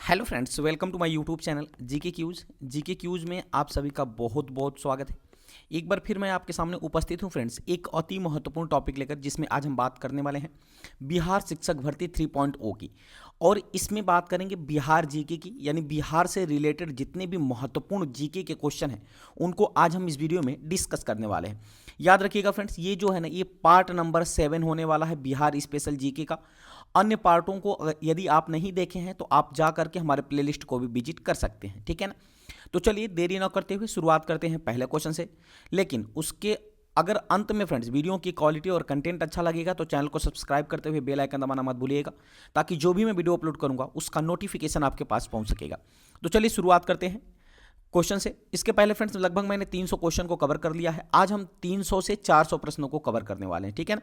Hello friends, welcome to my YouTube channel GK quiz में आप सभी का बहुत बहुत स्वागत है। एक बार फिर मैं आपके सामने उपस्थित हूं फ्रेंड्स, एक अति महत्वपूर्ण टॉपिक लेकर, जिसमें आज हम बात करने वाले हैं बिहार शिक्षक भर्ती 3.0 की। और इसमें बात करेंगे बिहार जीके की, यानी बिहार से रिलेटेड जितने भी महत्वपूर्ण जीके के क्वेश्चन हैं उनको आज हम इस वीडियो में डिस्कस करने वाले हैं। याद रखिएगा फ्रेंड्स, ये जो है ना, ये पार्ट नंबर 7 होने वाला है बिहार स्पेशल जीके का। अन्य पार्टों को यदि आप नहीं देखे हैं तो आप जा करके हमारे प्लेलिस्ट को भी विजिट कर सकते हैं, ठीक है ना। तो चलिए देरी ना करते हुए शुरुआत करते हैं पहले क्वेश्चन से। लेकिन उसके अगर अंत में फ्रेंड्स वीडियो की क्वालिटी और कंटेंट अच्छा लगेगा तो चैनल को सब्सक्राइब करते हुए बेल आइकन दबाना मत भूलिएगा, ताकि जो भी मैं वीडियो अपलोड करूंगा उसका नोटिफिकेशन आपके पास पहुंच सकेगा। तो चलिए शुरुआत करते हैं क्वेश्चन से। इसके पहले फ्रेंड्स लगभग मैंने 300 क्वेश्चन को कवर कर लिया है। आज हम 300 से 400 प्रश्नों को कवर करने वाले हैं, ठीक है ना।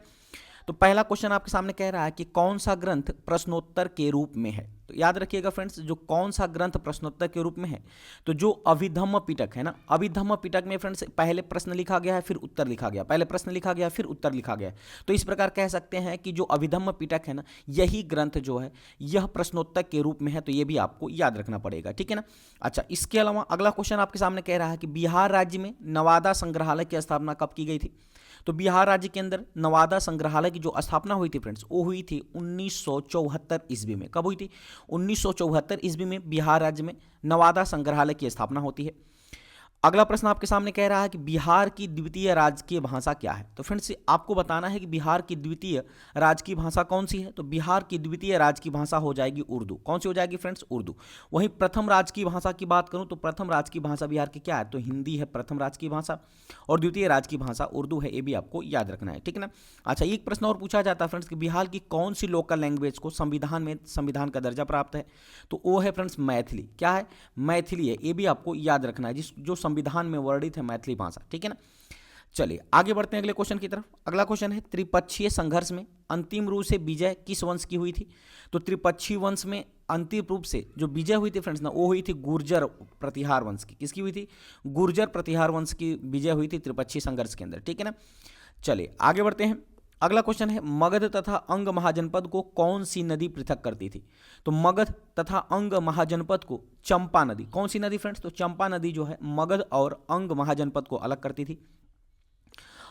तो पहला क्वेश्चन आपके सामने कह रहा है कि कौन सा ग्रंथ प्रश्नोत्तर के रूप में है। तो याद रखिएगा फ्रेंड्स, जो कौन सा ग्रंथ प्रश्नोत्तर के रूप में है, तो जो अभिधम्म पिटक है ना, अभिधम्म पिटक में फ्रेंड्स पहले प्रश्न लिखा गया है फिर उत्तर लिखा गया, पहले प्रश्न लिखा गया फिर उत्तर लिखा गया। तो इस प्रकार कह सकते हैं कि जो अभिधम्म पिटक है ना, यही ग्रंथ जो है यह प्रश्नोत्तर के रूप में है। तो ये भी आपको याद रखना पड़ेगा, ठीक है ना। अच्छा, इसके अलावा अगला क्वेश्चन आपके सामने कह रहा है कि बिहार राज्य में नवादा संग्रहालय की स्थापना कब की गई थी। तो बिहार राज्य के अंदर नवादा संग्रहालय की जो स्थापना हुई थी फ्रेंड्स, वो हुई थी 1974 ईस्वी में। कब हुई थी? 1974 ईस्वी में बिहार राज्य में नवादा संग्रहालय की स्थापना होती है। अगला प्रश्न आपके सामने कह रहा है कि बिहार की द्वितीय राजकीय भाषा क्या है। तो फ्रेंड्स आपको बताना है कि बिहार की द्वितीय राजकीय भाषा कौन सी है। तो बिहार की द्वितीय राजकीय भाषा हो जाएगी उर्दू। कौन सी हो जाएगी फ्रेंड्स? उर्दू। वहीं प्रथम राजकीय भाषा की बात करूं तो प्रथम राजकीय भाषा बिहार की क्या है? तो हिंदी है प्रथम राजकीय भाषा, और द्वितीय राजकीय भाषा उर्दू है। ये भी आपको याद रखना है, ठीक है ना। अच्छा, एक प्रश्न और पूछा जाता है फ्रेंड्स कि बिहार की कौन सी लोकल लैंग्वेज को संविधान का दर्जा प्राप्त है। तो वो है फ्रेंड्स मैथिली। क्या है? मैथिली है। ये भी आपको याद रखना है, जो संविधान में वर्णित है मैथिली भाषा, ठीक है ना। चलिए आगे बढ़ते हैं अगले क्वेश्चन की तरफ। अगला क्वेश्चन है त्रिपक्षीय संघर्ष में अंतिम रूप से विजय किस वंश की हुई थी। तो त्रिपक्षीय वंश में अंतिम रूप से जो विजय हुई थी फ्रेंड्स ना, वो हुई थी गुर्जर प्रतिहार वंश की। किसकी हुई थी? गुर्जर प्रतिहार वंश की विजय हुई थी त्रिपक्षीय संघर्ष के अंदर, ठीक है ना। चलिए आगे बढ़ते हैं। अगला क्वेश्चन है मगध तथा अंग महाजनपद को कौन सी नदी पृथक करती थी। तो मगध तथा अंग महाजनपद को चंपा नदी। कौन सी नदी फ्रेंड्स? तो चंपा नदी जो है मगध और अंग महाजनपद को अलग करती थी।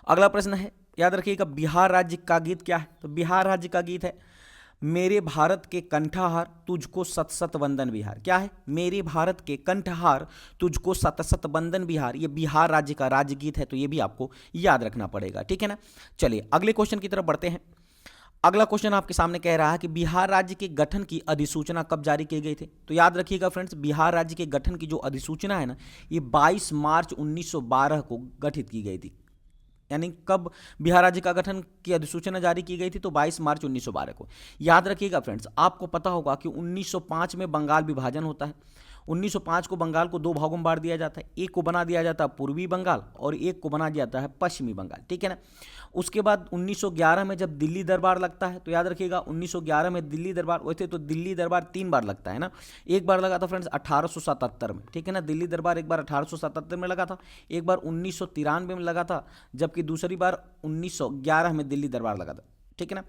अगला प्रश्न है, याद रखिएगा, बिहार राज्य का गीत क्या है। तो बिहार राज्य का गीत है मेरे भारत के कंठहार तुझको सत सत वंदन बिहार। क्या है? मेरे भारत के कंठहार तुझको सत सत वंदन बिहार। ये बिहार राज्य का राज्य गीत है। तो ये भी आपको याद रखना पड़ेगा, ठीक है ना। चलिए अगले क्वेश्चन की तरफ बढ़ते हैं। अगला क्वेश्चन आपके सामने कह रहा है कि बिहार राज्य के गठन की अधिसूचना कब जारी की गई थी। तो याद रखिएगा फ्रेंड्स, बिहार राज्य के गठन की जो अधिसूचना है ना, ये 22 मार्च 1912 को गठित की गई थी। यानी कब बिहार राज्य का गठन की अधिसूचना जारी की गई थी? तो 22 मार्च 1912 को। याद रखिएगा फ्रेंड्स, आपको पता होगा कि 1905 में बंगाल विभाजन होता है। 1905 को बंगाल को दो भागों में बांट दिया जाता है। एक को बना दिया जाता है पूर्वी बंगाल और एक को बना दिया जाता है पश्चिमी बंगाल, ठीक है ना। उसके बाद 1911 में जब दिल्ली दरबार लगता है, तो याद रखिएगा 1911 में दिल्ली दरबार, वैसे तो दिल्ली दरबार 3 बार लगता है ना। एक बार लगा था फ्रेंड्स 1877 में, ठीक है ना। दिल्ली दरबार एक बार 1877 में लगा था, एक बार 1993 में लगा था, जबकि दूसरी बार 1911 में दिल्ली दरबार लगा था, ठीक है ना।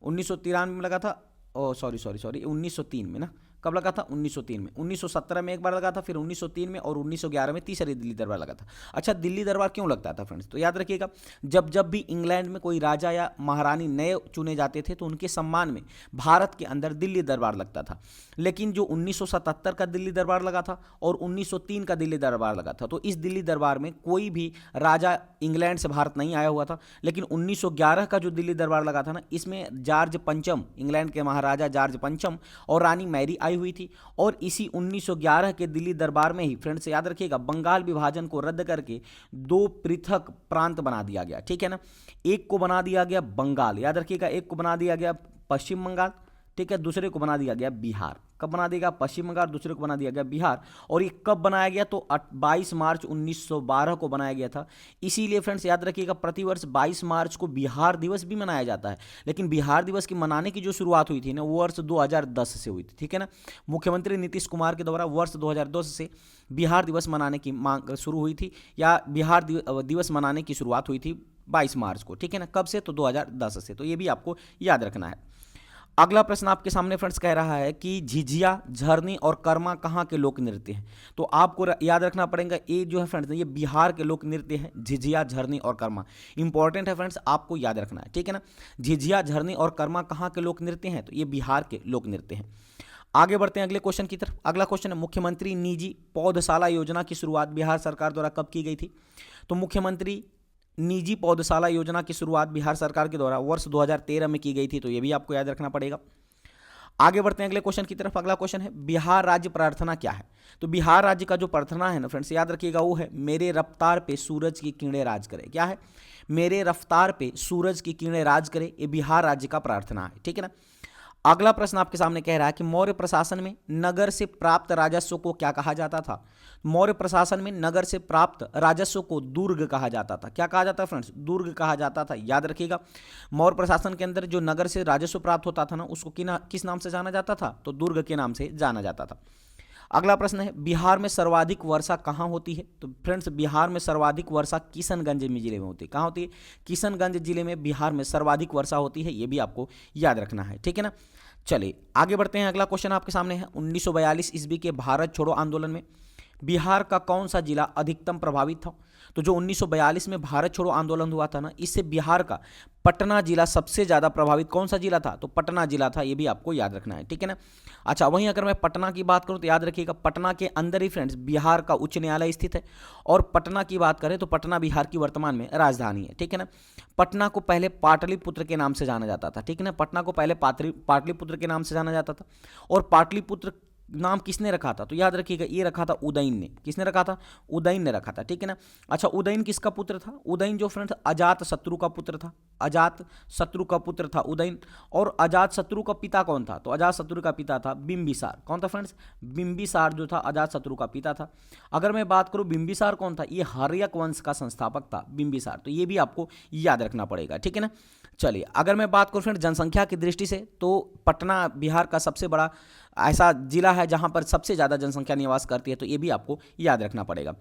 1993 में लगा था, ओ सॉरी 1903 में ना। कब लगा था? 1903 में। 1917 में एक बार लगा था, फिर 1903 में, और 1911 में तीसरी दिल्ली दरबार लगा था। अच्छा, दिल्ली दरबार क्यों लगता था फ्रेंड्स? तो याद रखिएगा, जब जब भी इंग्लैंड में कोई राजा या महारानी नए चुने जाते थे तो उनके सम्मान में भारत के अंदर दिल्ली दरबार लगता था। लेकिन जो 1977 का दिल्ली दरबार लगा था और 1903 का दिल्ली दरबार लगा था, तो इस दिल्ली दरबार में कोई भी राजा इंग्लैंड से भारत नहीं आया हुआ था। लेकिन 1911 का जो दिल्ली दरबार लगा था ना, इसमें जॉर्ज पंचम, इंग्लैंड के महाराजा जॉर्ज पंचम और रानी मैरी आई हुई थी। और इसी 1911 के दिल्ली दरबार में ही फ्रेंड्स याद रखिएगा, बंगाल विभाजन को रद्द करके 2 पृथक प्रांत बना दिया गया, ठीक है ना। एक को बना दिया गया बंगाल, याद रखिएगा, एक को बना दिया गया पश्चिम बंगाल, ठीक है। दूसरे को बना दिया गया बिहार। कब बना दिया गया? पश्चिम बंगाल। दूसरे को बना दिया गया बिहार। और ये कब बनाया गया? तो 22 मार्च 1912 को बनाया गया था। इसीलिए फ्रेंड्स याद रखिएगा, प्रतिवर्ष 22 मार्च को बिहार दिवस भी मनाया जाता है। लेकिन बिहार दिवस की मनाने की जो शुरुआत हुई थी ना, वो वर्ष 2010 से हुई थी, ठीक है ना। मुख्यमंत्री नीतीश कुमार के द्वारा वर्ष 2010 से बिहार दिवस मनाने की मांग शुरू हुई थी, या बिहार दिवस मनाने की शुरुआत हुई थी 22 मार्च को, ठीक है ना। कब से? तो 2010 से। तो ये भी आपको याद रखना है। अगला प्रश्न आपके सामने फ्रेंड्स कह रहा है कि झिझिया, झरनी और कर्मा कहाँ के लोक नृत्य हैं। तो आपको याद रखना पड़ेगा, ये जो है फ्रेंड्स ये बिहार के लोक नृत्य हैं, झिझिया, झरनी और कर्मा। इंपॉर्टेंट है फ्रेंड्स, आपको याद रखना है, ठीक है ना। झिझिया, झरनी और कर्मा कहाँ के लोक नृत्य हैं, तो ये बिहार के लोक नृत्य हैं। आगे बढ़ते हैं अगले क्वेश्चन की तरफ। अगला क्वेश्चन है, मुख्यमंत्री निजी पौधशाला योजना की शुरुआत बिहार सरकार द्वारा कब की गई थी। तो मुख्यमंत्री निजी पौधशाला योजना की शुरुआत बिहार सरकार के द्वारा वर्ष 2013 में की गई थी, तो ये भी आपको याद रखना पड़ेगा। आगे बढ़ते हैं अगले क्वेश्चन की तरफ। अगला क्वेश्चन है, बिहार राज्य प्रार्थना क्या है। तो बिहार राज्य का जो प्रार्थना है ना फ्रेंड्स, याद रखिएगा, वो है मेरे रफ्तार पे सूरज की किरणें राज करे। क्या है, मेरे रफ्तार पे सूरज की किरणें राज करे, ये बिहार राज्य का प्रार्थना है, ठीक है ना। अगला प्रश्न आपके सामने कह रहा है कि मौर्य प्रशासन में नगर से प्राप्त राजस्व को क्या कहा जाता था। मौर्य प्रशासन में नगर से प्राप्त राजस्व को दुर्ग कहा जाता था। क्या कहा जाता है फ्रेंड्स, दुर्ग कहा जाता था। याद रखिएगा, मौर्य प्रशासन के अंदर जो नगर से राजस्व प्राप्त होता था ना, उसको किस नाम से जाना जाता था, तो दुर्ग के नाम से जाना जाता था। अगला प्रश्न है, बिहार में सर्वाधिक वर्षा कहाँ होती है। तो फ्रेंड्स बिहार में सर्वाधिक वर्षा किशनगंज जिले में होती है। कहाँ होती है, किशनगंज जिले में बिहार में सर्वाधिक वर्षा होती है, ये भी आपको याद रखना है, ठीक है ना। चलिए आगे बढ़ते हैं। अगला क्वेश्चन आपके सामने है, 1942 ईस्वी के भारत छोड़ो आंदोलन में बिहार का कौन सा जिला अधिकतम प्रभावित था। तो जो 1942 में भारत छोड़ो आंदोलन हुआ था ना, इससे बिहार का पटना जिला सबसे ज़्यादा प्रभावित कौन सा जिला था, तो पटना जिला था, ये भी आपको याद रखना है, ठीक है ना। अच्छा, वहीं अगर मैं पटना की बात करूं तो याद रखिएगा, पटना के अंदर ही फ्रेंड्स बिहार का उच्च न्यायालय स्थित है। और पटना की बात करें तो पटना बिहार की वर्तमान में राजधानी है, ठीक है ना। पटना को पहले पाटलिपुत्र के नाम से जाना जाता था, ठीक है ना। पटना को पहले पाटलिपुत्र के नाम से जाना जाता था। और पाटलिपुत्र नाम किसने रखा था, तो याद रखिएगा, ये रखा था उदयन ने। किसने रखा था, उदयन ने रखा था, ठीक है ना। अच्छा, उदयन किसका पुत्र था, उदयन जो फ्रेंड्स अजात शत्रु का पुत्र था। अजात शत्रु का पुत्र था उदयन। और अजात शत्रु का पिता कौन था, तो अजात शत्रु का पिता था बिंबिसार। कौन था फ्रेंड्स, बिंबिसार जो था अजात शत्रु का पिता था। अगर मैं बात करूं बिंबिसार कौन था, ये हर्यक वंश का संस्थापक था बिंबिसार, तो ये भी आपको याद रखना पड़ेगा, ठीक है ना। चलिए अगर मैं बात करूं फ्रेंड जनसंख्या की दृष्टि से, तो पटना बिहार का सबसे बड़ा ऐसा जिला है जहां पर सबसे ज़्यादा जनसंख्या निवास करती है, तो ये भी आपको याद रखना पड़ेगा।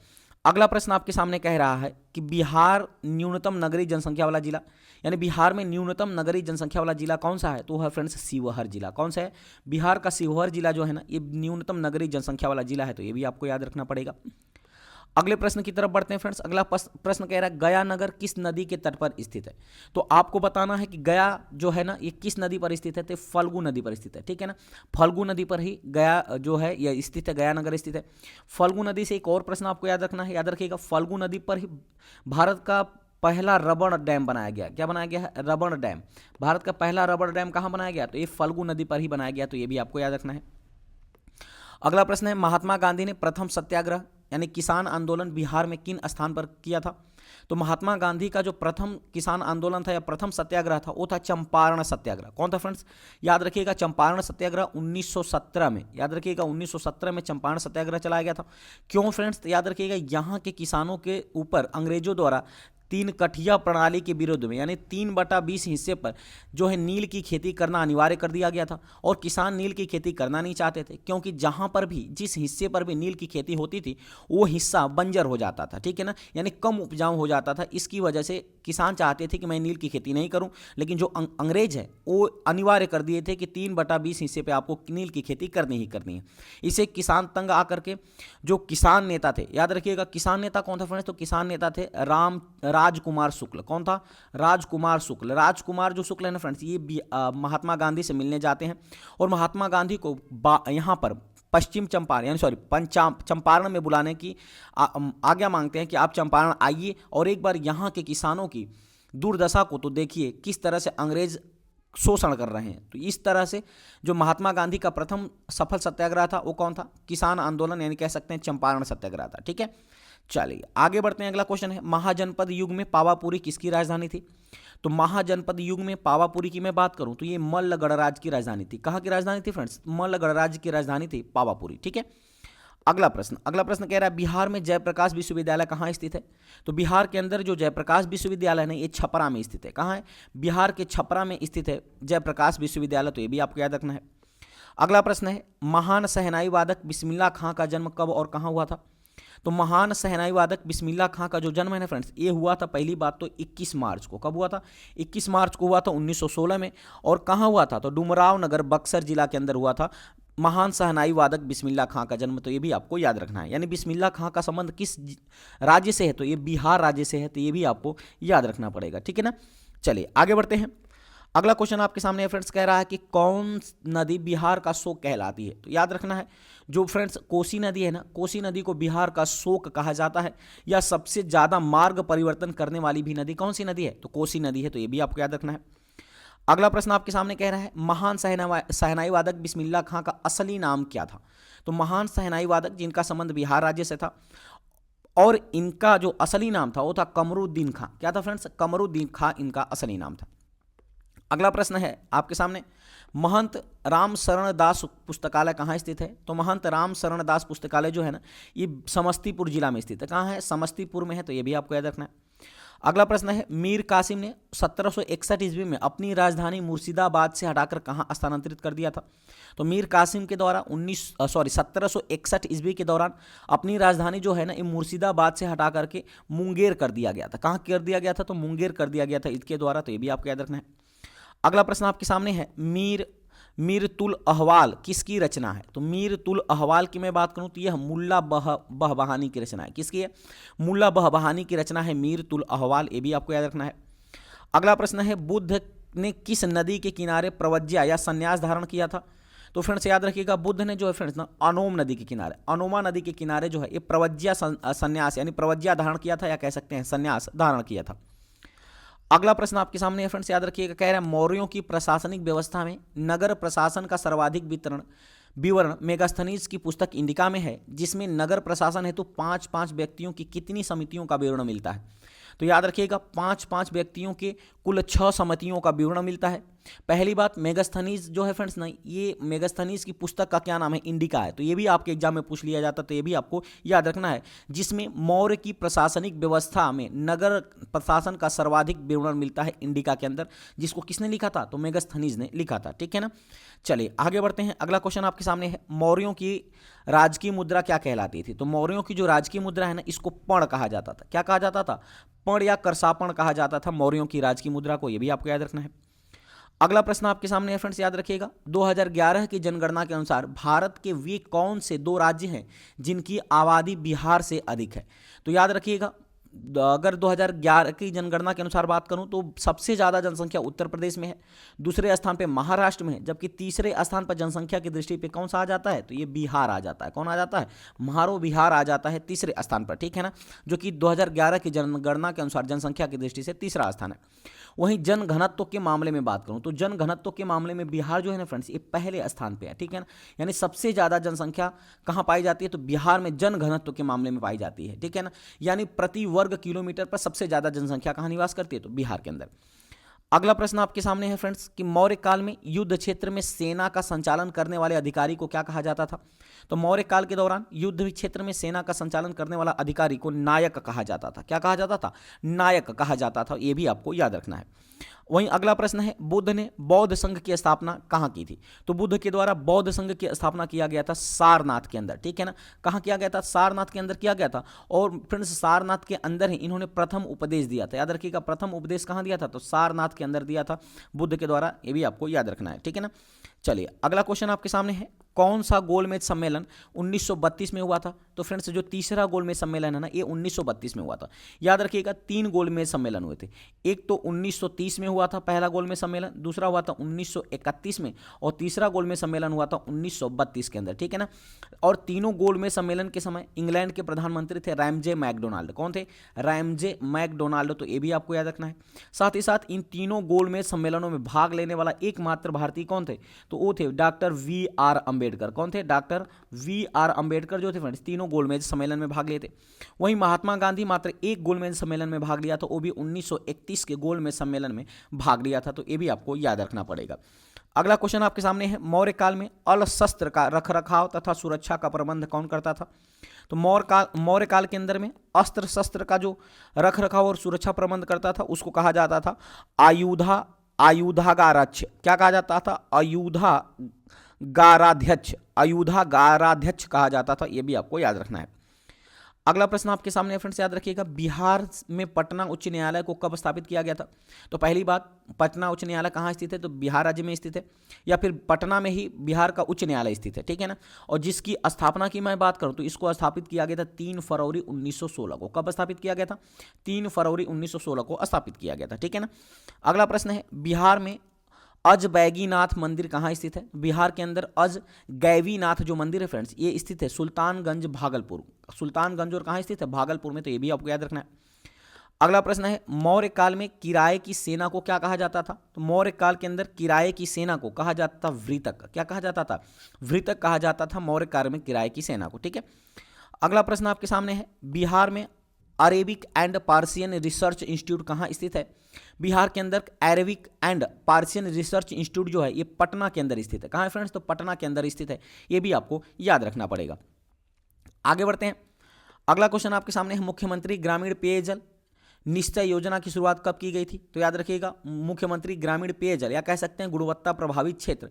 अगला प्रश्न आपके सामने कह रहा है कि बिहार न्यूनतम नगरीय जनसंख्या वाला जिला, यानी बिहार में न्यूनतम नगरीय जनसंख्या वाला जिला कौन सा है, तो है फ्रेंड्स शिवहर जिला। कौन सा है, बिहार का शिवहर जिला जो है ना, ये न्यूनतम नगरीय जनसंख्या वाला जिला है, तो ये भी आपको याद रखना पड़ेगा। अगले प्रश्न की तरफ बढ़ते हैं फ्रेंड्स। अगला प्रश्न कह रहा है, गया नगर किस नदी के तट पर स्थित है। तो आपको बताना है कि गया जो है ना, ये किस नदी पर स्थित है, तो फल्गु नदी पर स्थित है, ठीक है ना। फल्गु नदी पर ही गया जो है यह स्थित है, गया नगर स्थित है। फल्गु नदी से एक और प्रश्न आपको याद रखना है, याद रखिएगा, फल्गु नदी पर ही भारत का पहला रबड़ डैम बनाया गया। क्या बनाया गया है, रबड़ डैम। भारत का पहला रबड़ डैम कहाँ बनाया गया, तो ये फल्गु नदी पर ही बनाया गया, तो ये भी आपको याद रखना है। अगला प्रश्न है, महात्मा गांधी ने प्रथम सत्याग्रह यानी किसान आंदोलन बिहार में किन स्थान पर किया था। तो महात्मा गांधी का जो प्रथम किसान आंदोलन था या प्रथम सत्याग्रह था, वो था चंपारण सत्याग्रह। कौन था फ्रेंड्स, याद रखिएगा, चंपारण सत्याग्रह 1917 में, याद रखिएगा 1917 में चंपारण सत्याग्रह चलाया गया था। क्यों फ्रेंड्स, याद रखिएगा, यहाँ के किसानों के ऊपर अंग्रेजों द्वारा 3 कठिया प्रणाली के विरुद्ध में, यानी 3/20 हिस्से पर जो है नील की खेती करना अनिवार्य कर दिया गया था। और किसान नील की खेती करना नहीं चाहते थे, क्योंकि जहां पर भी जिस हिस्से पर भी नील की खेती होती थी वो हिस्सा बंजर हो जाता था, ठीक है ना, यानी कम उपजाऊ हो जाता था। इसकी वजह से किसान चाहते थे कि मैं नील की खेती नहीं करूं, लेकिन जो अंग्रेज है वो अनिवार्य कर दिए थे कि 3/20 हिस्से पर आपको नील की खेती करनी ही करनी है। इसे किसान तंग आकर के जो किसान नेता थे, याद रखिएगा, किसान नेता कौन था फ्रेंड्स, तो किसान नेता थे राजकुमार शुक्ल। कौन था, राजकुमार शुक्ल। राजकुमार जो शुक्ल है ना फ्रेंड्स, ये महात्मा गांधी से मिलने जाते हैं और महात्मा गांधी को यहाँ पर पश्चिम चंपारण यानी चंपारण में बुलाने की आज्ञा मांगते हैं कि आप चंपारण आइए और एक बार यहाँ के किसानों की दुर्दशा को तो देखिए, किस तरह से अंग्रेज शोषण कर रहे हैं। तो इस तरह से जो महात्मा गांधी का प्रथम सफल सत्याग्रह था वो कौन था, किसान आंदोलन, यानी कह सकते हैं चंपारण सत्याग्रह था, ठीक है। चलिए आगे बढ़ते हैं। अगला क्वेश्चन है, महाजनपद युग में पावापुरी किसकी राजधानी थी। तो महाजनपद युग में पावापुरी की मैं बात करूं तो ये मल्ल गणराज्य की राजधानी थी। कहाँ की राजधानी थी फ्रेंड्स, मल्ल गणराज्य की राजधानी थी पावापुरी, ठीक है। अगला प्रश्न कह रहा है, बिहार में जयप्रकाश विश्वविद्यालय कहाँ स्थित है। तो बिहार के अंदर जो जयप्रकाश विश्वविद्यालय है ये छपरा में स्थित है। कहाँ है, बिहार के छपरा में स्थित है जयप्रकाश विश्वविद्यालय, तो ये भी आपको याद रखना है। अगला प्रश्न है, महान शहनाई वादक बिस्मिल्लाह खां का जन्म कब और कहाँ हुआ था। तो महान शहनाई वादक बिस्मिल्लाह खां का जो जन्म है ना फ्रेंड्स, ये हुआ था पहली बात तो 21 मार्च को। कब हुआ था? 21 मार्च को हुआ था 1916 में। और कहाँ हुआ था? तो डुमराव नगर बक्सर जिला के अंदर हुआ था महान शहनाई वादक बिस्मिल्लाह खां का जन्म। तो ये भी आपको याद रखना है। यानी बिस्मिल्लाह खां का संबंध किस राज्य से है? तो ये बिहार राज्य से है। तो ये भी आपको याद रखना पड़ेगा, ठीक है ना। चलिए आगे बढ़ते हैं। अगला क्वेश्चन आपके सामने है फ्रेंड्स, कह रहा है कि कौन नदी बिहार का शोक कहलाती है? तो याद रखना है, जो फ्रेंड्स कोसी नदी है ना, कोसी नदी को बिहार का शोक कहा जाता है। या सबसे ज्यादा मार्ग परिवर्तन करने वाली भी नदी कौन सी नदी है? तो कोसी नदी है। तो ये भी आपको याद रखना है। अगला प्रश्न आपके सामने कह रहा है, महान शहनाई वादक बिस्मिल्लाह खां का असली नाम क्या था? तो महान शहनाई वादक जिनका संबंध बिहार राज्य से था, और इनका जो असली नाम था वो था कमरुद्दीन खां। क्या था फ्रेंड्स? कमरुद्दीन खां इनका असली नाम था। अगला प्रश्न है आपके सामने, महंत राम शरण दास पुस्तकालय कहाँ स्थित है? तो महंत राम शरण दास पुस्तकालय जो है ना, ये समस्तीपुर जिला में स्थित है। कहाँ है? समस्तीपुर में है। तो ये भी आपको याद रखना है। अगला प्रश्न है, मीर कासिम ने 1761 ईस्वी में अपनी राजधानी मुर्शिदाबाद से हटाकर कहाँ स्थानांतरित कर दिया था? तो मीर कासिम के द्वारा 1761 ईस्वी के दौरान अपनी राजधानी जो है ना, ये मुर्शिदाबाद से हटा करके मुंगेर कर दिया गया था। कहाँ कर दिया गया था? तो मुंगेर कर दिया गया था इसके द्वारा। तो ये भी आपको याद रखना है। अगला प्रश्न आपके सामने है, मीर तुल अहवाल किसकी रचना है? तो मीर तुल अहवाल की मैं बात करूं तो यह मुल्ला बहबहानी की रचना है। किसकी है? मुल्ला बहबहानी की रचना है मीर तुल अहवाल। ये भी आपको याद रखना है। अगला प्रश्न है, बुद्ध ने किस नदी के किनारे प्रवज्या या संन्यास धारण किया था? तो फ्रेंड्स याद रखिएगा, बुद्ध ने जो है फ्रेंड्स ना अनोम नदी के किनारे, अनोमा नदी के किनारे जो है ये प्रवज्या संन्यास यानी प्रवज्या धारण किया था, या कह सकते हैं संन्यास धारण किया था। अगला प्रश्न आपके सामने है फ्रेंड्स, याद रखिएगा, कह रहा है मौर्यों की प्रशासनिक व्यवस्था में नगर प्रशासन का सर्वाधिक विवरण मेगास्थनीज की पुस्तक इंडिका में है, जिसमें नगर प्रशासन हेतु 5-5 व्यक्तियों की कितनी समितियों का विवरण मिलता है? तो याद रखिएगा 5-5 व्यक्तियों के कुल 6 समितियों का विवरण मिलता है। पहली बात, मेगास्थनीज जो है फ्रेंड्स ना, ये मेगास्थनीज की पुस्तक का क्या नाम है? इंडिका है। तो ये भी आपके एग्जाम में पूछ लिया जाता, तो ये भी आपको याद रखना है, जिसमें मौर्य की प्रशासनिक व्यवस्था में नगर प्रशासन का सर्वाधिक विवरण मिलता है इंडिका के अंदर। जिसको किसने लिखा था? तो मेगास्थनीज ने लिखा था, ठीक है ना। चलिए आगे बढ़ते हैं। अगला क्वेश्चन आपके सामने है, मौर्यों की राजकीय मुद्रा क्या कहलाती थी? तो मौर्यों की जो राजकीय मुद्रा है ना, इसको पण कहा जाता था। क्या कहा जाता था? पण या करसापण कहा जाता था मौर्यों की राजकीय मुद्रा को। यह भी आपको याद रखना है। अगला प्रश्न आपके सामने है फ्रेंड्स, याद रखिएगा, 2011 की जनगणना के अनुसार भारत के वे कौन से 2 राज्य हैं जिनकी आबादी बिहार से अधिक है? तो याद रखिएगा, अगर 2011 की जनगणना के अनुसार बात करूं तो सबसे ज़्यादा जनसंख्या उत्तर प्रदेश में है, दूसरे स्थान पे महाराष्ट्र में है, जबकि तीसरे स्थान पर जनसंख्या की दृष्टि पे कौन सा आ जाता है? तो ये बिहार आ जाता है। कौन आ जाता है? महारो बिहार आ जाता है तीसरे स्थान पर, ठीक है ना, जो कि 2011 की जनगणना के अनुसार जनसंख्या की दृष्टि से तीसरा स्थान है। वहीं जन घनत्व के मामले में बात करूं तो जन घनत्व के मामले में बिहार जो है ना फ्रेंड्स, ये पहले स्थान पे है, ठीक है ना। यानी सबसे ज़्यादा जनसंख्या कहाँ पाई जाती है? तो बिहार में जन घनत्व के मामले में पाई जाती है, ठीक है ना। यानी प्रति वर्ग किलोमीटर पर सबसे ज़्यादा जनसंख्या कहाँ निवास करती है? तो बिहार के अंदर। अगला प्रश्न आपके सामने है फ्रेंड्स कि मौर्य काल में युद्ध क्षेत्र में सेना का संचालन करने वाले अधिकारी को क्या कहा जाता था? तो मौर्य काल के दौरान युद्ध क्षेत्र में सेना का संचालन करने वाला अधिकारी को नायक कहा जाता था। क्या कहा जाता था? नायक कहा जाता था। ये भी आपको याद रखना है। वहीं अगला प्रश्न है, बुद्ध ने बौद्ध संघ की स्थापना कहाँ की थी? तो बुद्ध के द्वारा बौद्ध संघ की स्थापना किया गया था सारनाथ के अंदर, ठीक है ना। कहाँ किया गया था? सारनाथ के अंदर किया गया था। और फ्रेंड्स सारनाथ के अंदर ही इन्होंने प्रथम उपदेश दिया था। याद रखिएगा, प्रथम उपदेश कहाँ दिया था? तो सारनाथ के अंदर दिया था बुद्ध के द्वारा। ये भी आपको याद रखना है, ठीक है ना। चलिए अगला क्वेश्चन आपके सामने है, कौन सा गोलमेज सम्मेलन 1932 में हुआ था? तो फ्रेंड्स जो तीसरा गोलमेज सम्मेलन है ना, ये 1932 में हुआ था। याद रखिएगा 3 गोलमेज सम्मेलन हुए थे। एक तो 1930 में हुआ था पहला गोलमेज सम्मेलन, दूसरा हुआ था 1931 में, और तीसरा गोलमेज सम्मेलन हुआ था 1932 के अंदर, ठीक है ना। और तीनों गोलमेज सम्मेलन के समय इंग्लैंड के प्रधानमंत्री थे रैमजे मैकडोनाल्ड। कौन थे? Ramsay MacDonald. तो ये भी आपको याद रखना है। साथ ही साथ इन तीनों गोलमेज सम्मेलनों में भाग लेने वाला एकमात्र भारतीय कौन थे? तो वो थे डॉक्टर V.R. अम्बेडकर। कौन थे? Doctor V.R. अम्बेडकर जो थे फ्रेंड्स, तीनों गोलमेज सम्मेलन में भाग लिए थे। वहीं महात्मा गांधी मात्र एक गोलमेज सम्मेलन में भाग लिया था, वो भी 1931 के गोलमेज सम्मेलन में भाग लिया था। तो ये भी आपको याद रखना पड़ेगा। अगला क्वेश्चन आपके सामने है, मौर्य काल में अल्पशस्त्र का रखरखाव तथा सुरक्षा का प्रबंध कौन करता था? तो मौर्य काल के अंदर में अस्त्र शस्त्र का जो रखरखाव और सुरक्षा प्रबंध करता था उसको कहा जाता था आयुधागाराध्यक्ष। क्या कहा जाता था? आयुधागाराध्यक्ष कहा जाता था। यह भी आपको याद रखना है। अगला प्रश्न आपके सामने है फ्रेंड्स, याद रखिएगा, बिहार में पटना उच्च न्यायालय को कब स्थापित किया गया था? तो पहली बात, पटना उच्च न्यायालय कहाँ स्थित है? तो बिहार राज्य में स्थित है, या फिर पटना में ही बिहार का उच्च न्यायालय स्थित है, ठीक है ना। और जिसकी स्थापना की मैं बात करूँ तो इसको स्थापित किया गया था 3 फरवरी 1916 को। कब स्थापित किया गया था? 3 फरवरी 1916 को स्थापित किया गया था, ठीक है ना। अगला प्रश्न है, बिहार में अजबैगीनाथ मंदिर कहाँ स्थित है? बिहार के अंदर अजगैवीनाथ जो मंदिर है फ्रेंड्स, ये स्थित है सुल्तानगंज भागलपुर। सुल्तानगंज और कहाँ स्थित है? भागलपुर में, तो ये भी आपको याद रखना है। अगला प्रश्न है, मौर्य काल में किराए की सेना को क्या कहा जाता था? तो मौर्य काल के अंदर किराए की सेना को कहा जाता था वृतक। क्या कहा जाता था? वृतक कहा जाता था मौर्य काल में किराए की सेना को, ठीक है। अगला प्रश्न आपके सामने है, बिहार में Arabic and Persian research institute कहाँ स्थित है? बिहार के अंदर Arabic and Persian research institute जो है ये पटना के अंदर स्थित है। कहाँ है फ्रेंड्स? तो पटना के अंदर स्थित है, ये भी आपको याद रखना पड़ेगा। आगे बढ़ते हैं, अगला क्वेश्चन आपके सामने है, मुख्यमंत्री ग्रामीण पेयजल निश्चय योजना की शुरुआत कब की गई थी? तो याद रखिएगा, मुख्यमंत्री ग्रामीण पेयजल या कह सकते हैं गुणवत्ता प्रभावित क्षेत्र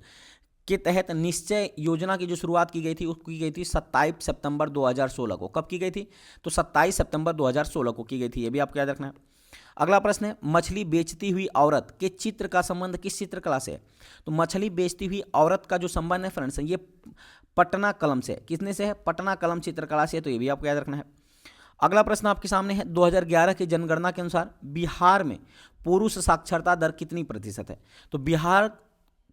के तहत निश्चय योजना की जो शुरुआत की गई थी वो की गई थी 27 सितंबर 2016 को। कब की गई थी? तो 27 सितंबर 2016 को की गई थी, ये भी आपको याद रखना है। अगला प्रश्न है, मछली बेचती हुई औरत के चित्र का संबंध किस चित्रकला से है? तो मछली बेचती हुई औरत का जो संबंध है फ्रेंड्स, ये पटना कलम से है। किसने से है? पटना कलम चित्रकला से, तो ये भी आपको याद रखना है। अगला प्रश्न आपके सामने है, 2011 की जनगणना के अनुसार बिहार में पुरुष साक्षरता दर कितनी प्रतिशत है? तो बिहार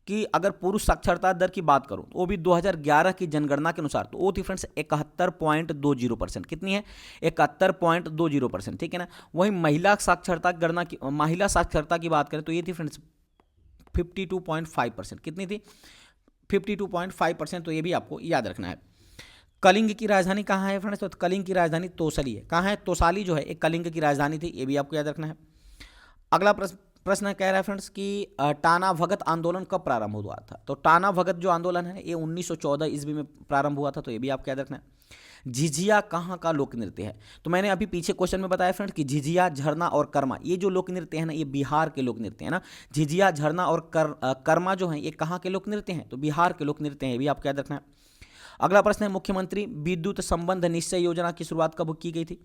कि अगर पुरुष साक्षरता दर की बात करूं तो वो भी 2011 की जनगणना के अनुसार तो वो थी फ्रेंड्स 71.20%। कितनी है? 71.20%, ठीक है ना। वहीं महिला साक्षरता की बात करें तो ये थी फ्रेंड्स 52.5%। कितनी थी? 52.5%, तो ये भी आपको याद रखना है। कलिंग की राजधानी कहाँ है फ्रेंड्स? तो कलिंग की राजधानी तोसली है। कहाँ है? तोसाली जो है एक कलिंग की राजधानी थी, ये भी आपको याद रखना है। अगला प्रश्न कह रहा है फ्रेंड्स कि टाना भगत आंदोलन कब प्रारंभ हुआ था? तो टाना भगत जो आंदोलन है ये 1914 ईस्वी में प्रारंभ हुआ था, तो ये भी आपको याद रखना है। झिझिया कहाँ का लोक नृत्य है? तो मैंने अभी पीछे क्वेश्चन में बताया फ्रेंड्स कि झिझिया, झरना और कर्मा, ये जो लोक नृत्य है ना ये बिहार के लोक नृत्य है ना। झिझिया, झरना और कर्मा जो है ये कहाँ के लोक नृत्य हैं? तो बिहार के लोक नृत्य हैं, ये भी आपको याद रखना है। अगला प्रश्न है, मुख्यमंत्री विद्युत संबंध निश्चय योजना की शुरुआत कब की गई थी?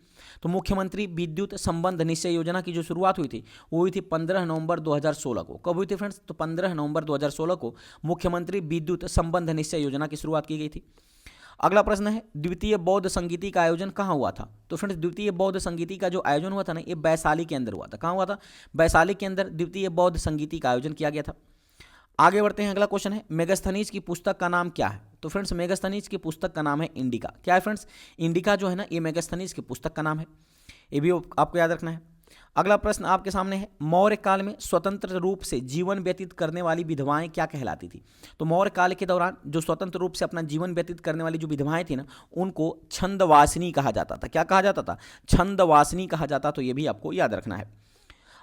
तो मुख्यमंत्री विद्युत संबंध निश्चय योजना की जो शुरुआत हुई थी वो हुई थी 15 नवंबर 2016 को। कब हुई थी फ्रेंड्स? तो 15 नवंबर 2016 को मुख्यमंत्री विद्युत संबंध निश्चय योजना की शुरुआत की गई थी। अगला प्रश्न है, द्वितीय बौद्ध संगीति का आयोजन कहाँ हुआ था? तो फ्रेंड्स द्वितीय बौद्ध संगीति का जो आयोजन हुआ था ना ये वैशाली के अंदर हुआ था। कहाँ हुआ था? वैशाली के अंदर द्वितीय बौद्ध संगीति का आयोजन किया गया था। आगे बढ़ते हैं, अगला क्वेश्चन है, मेगास्थनीज की पुस्तक का नाम क्या है? तो फ्रेंड्स मेगास्थनीज की पुस्तक का नाम है इंडिका। क्या है फ्रेंड्स? इंडिका जो है ना ये मेगास्थनीज की पुस्तक का नाम है, ये भी आपको याद रखना है। अगला प्रश्न आपके सामने है, मौर्य काल में स्वतंत्र रूप से जीवन व्यतीत करने वाली विधवाएं क्या कहलाती थी? तो मौर्य काल के दौरान जो स्वतंत्र रूप से अपना जीवन व्यतीत करने वाली जो विधवाएं थी ना उनको छंदवासिनी कहा जाता था। क्या कहा जाता था? छंदवासिनी कहा जाता, तो ये भी आपको याद रखना है।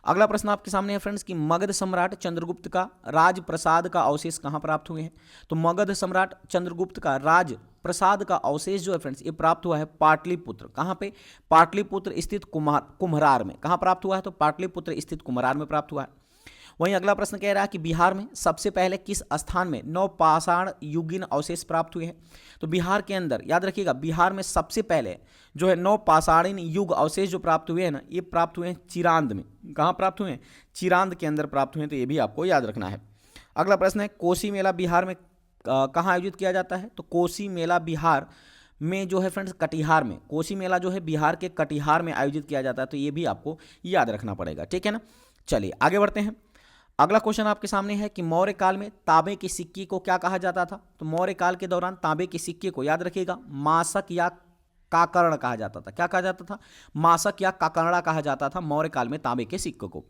अगला प्रश्न आपके सामने है फ्रेंड्स कि मगध सम्राट चंद्रगुप्त का राजप्रसाद का अवशेष कहाँ प्राप्त हुए हैं? तो मगध सम्राट चंद्रगुप्त का राज प्रसाद का अवशेष जो है फ्रेंड्स ये प्राप्त हुआ है पाटलिपुत्र। कहाँ पे? पाटलिपुत्र स्थित कुम्हरार में। कहाँ प्राप्त हुआ है? तो पाटलिपुत्र स्थित कुम्हरार में प्राप्त हुआ है। वहीं अगला प्रश्न कह रहा है कि बिहार में सबसे पहले किस स्थान में नवपाषाण युगीन अवशेष प्राप्त हुए हैं? तो बिहार के अंदर याद रखिएगा, बिहार में सबसे पहले जो है नवपाषाणीन युग अवशेष जो प्राप्त हुए हैं ना ये प्राप्त हुए हैं चिरांद में। कहाँ प्राप्त हुए हैं? चिरांद के अंदर प्राप्त हुए हैं, तो ये भी आपको याद रखना है। अगला प्रश्न है, कोसी मेला बिहार में कहाँ आयोजित किया जाता है? तो कोसी मेला बिहार में जो है फ्रेंड्स कटिहार में, कोसी मेला जो है बिहार के कटिहार में आयोजित किया जाता है, तो ये भी आपको याद रखना पड़ेगा, ठीक है ना। चलिए आगे बढ़ते हैं। अगला क्वेश्चन आपके सामने है कि मौर्य काल में तांबे के सिक्के को क्या कहा जाता था? तो मौर्य काल के दौरान तांबे के सिक्के को याद रखिएगा मासक या काकर्ण कहा जाता था। क्या कहा जाता था? मासक या काकर्णा कहा जाता था मौर्य काल में तांबे के सिक्के को।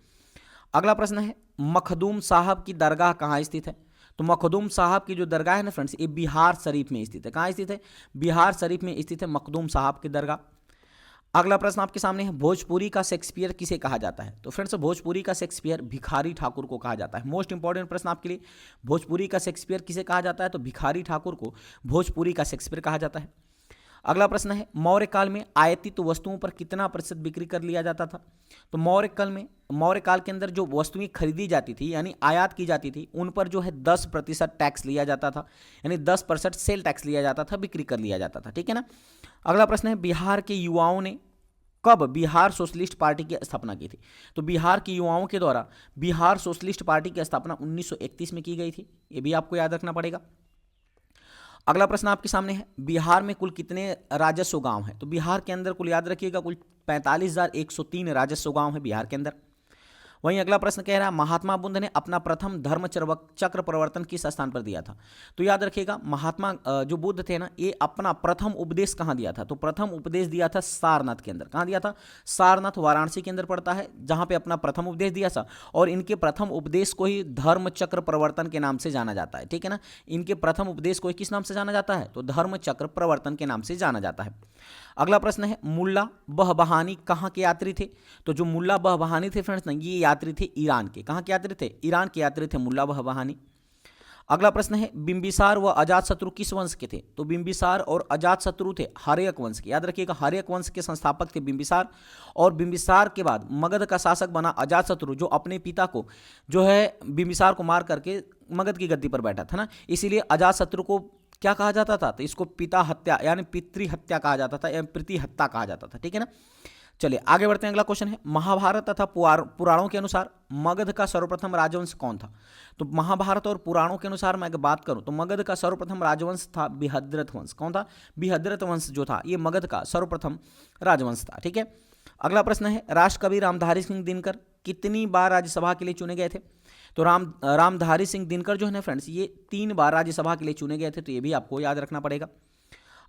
अगला प्रश्न है, मखदूम साहब की दरगाह कहाँ स्थित है? तो मखदूम साहब की जो दरगाह है ना फ्रेंड्स ये बिहार शरीफ में स्थित है। कहाँ स्थित है? बिहार शरीफ में स्थित है मखदूम साहब की दरगाह। अगला प्रश्न आपके सामने है, भोजपुरी का शेक्सपियर किसे कहा जाता है? तो फ्रेंड्स भोजपुरी का शेक्सपियर भिखारी ठाकुर को कहा जाता है। मोस्ट इंपॉर्टेंट प्रश्न आपके लिए, भोजपुरी का शेक्सपियर किसे कहा जाता है? तो भिखारी ठाकुर को भोजपुरी का शेक्सपियर कहा जाता है। अगला प्रश्न है मौर्य काल में आयातित वस्तुओं पर कितना प्रतिशत बिक्री कर लिया जाता था। तो मौर्य काल के अंदर जो वस्तुएं खरीदी जाती थी यानी आयात की जाती थी उन पर जो है 10% टैक्स लिया जाता था, यानी 10% सेल टैक्स लिया जाता था, बिक्री कर लिया जाता था, ठीक है ना। अगला प्रश्न है बिहार के युवाओं ने कब बिहार सोशलिस्ट पार्टी की स्थापना की थी। तो बिहार के युवाओं के द्वारा बिहार सोशलिस्ट पार्टी की स्थापना 1931 में की गई थी, ये भी आपको याद रखना पड़ेगा। अगला प्रश्न आपके सामने है बिहार में कुल कितने राजस्व गांव हैं। तो बिहार के अंदर कुल याद रखिएगा कुल 45,103 राजस्व गांव है बिहार के अंदर। वहीं अगला प्रश्न कह रहा है महात्मा बुद्ध ने अपना प्रथम धर्म चक्र प्रवर्तन किस स्थान पर दिया था। तो याद रखिएगा महात्मा जो बुद्ध थे ना, ये अपना प्रथम उपदेश कहाँ दिया था। तो प्रथम उपदेश दिया था सारनाथ के अंदर। कहाँ दिया था? सारनाथ वाराणसी के अंदर पड़ता है, जहाँ पे अपना प्रथम उपदेश दिया था। और इनके प्रथम उपदेश को ही धर्म चक्र प्रवर्तन के नाम से जाना जाता है, ठीक है ना। इनके प्रथम उपदेश को किस नाम से जाना जाता है? तो धर्म चक्र प्रवर्तन के नाम से जाना जाता है। अगला प्रश्न है मुल्ला बहबहानी कहाँ के यात्री थे। तो जो मुल्ला बहबहानी थे फ्रेंड्स ना, ये यात्री थे ईरान के। कहाँ के यात्री थे? ईरान के यात्री थे मुल्ला बहबहानी। अगला प्रश्न है बिंबिसार व अजातशत्रु किस वंश के थे। तो बिंबिसार और अजातशत्रु थे हर्यक वंश के। याद रखिएगा हर्यक वंश के संस्थापक थे बिंबिसार, और बिंबिसार के बाद मगध का शासक बना अजातशत्रु, जो अपने पिता को जो है बिंबिसार को मार करके मगध की गद्दी पर बैठा था ना, इसीलिए अजातशत्रु को क्या कहा जाता था? तो इसको पिता हत्या यानी पितृ हत्या कहा जाता था या प्रीति हत्या कहा जाता था, ठीक है ना। चलिए आगे बढ़ते हैं। अगला क्वेश्चन है महाभारत तथा पुराणों के अनुसार मगध का सर्वप्रथम राजवंश कौन था। तो महाभारत और पुराणों के अनुसार मैं अगर बात करूं तो मगध का सर्वप्रथम राजवंश था बिहद्रथ वंश। कौन था? बिहद्रथ वंश जो था ये मगध का सर्वप्रथम राजवंश था, ठीक है। अगला प्रश्न है राष्ट्रकवि रामधारी सिंह दिनकर कितनी बार राज्यसभा के लिए चुने गए थे। तो रामधारी सिंह दिनकर जो है ना फ्रेंड्स, ये 3 बार राज्यसभा के लिए चुने गए थे, तो ये भी आपको याद रखना पड़ेगा।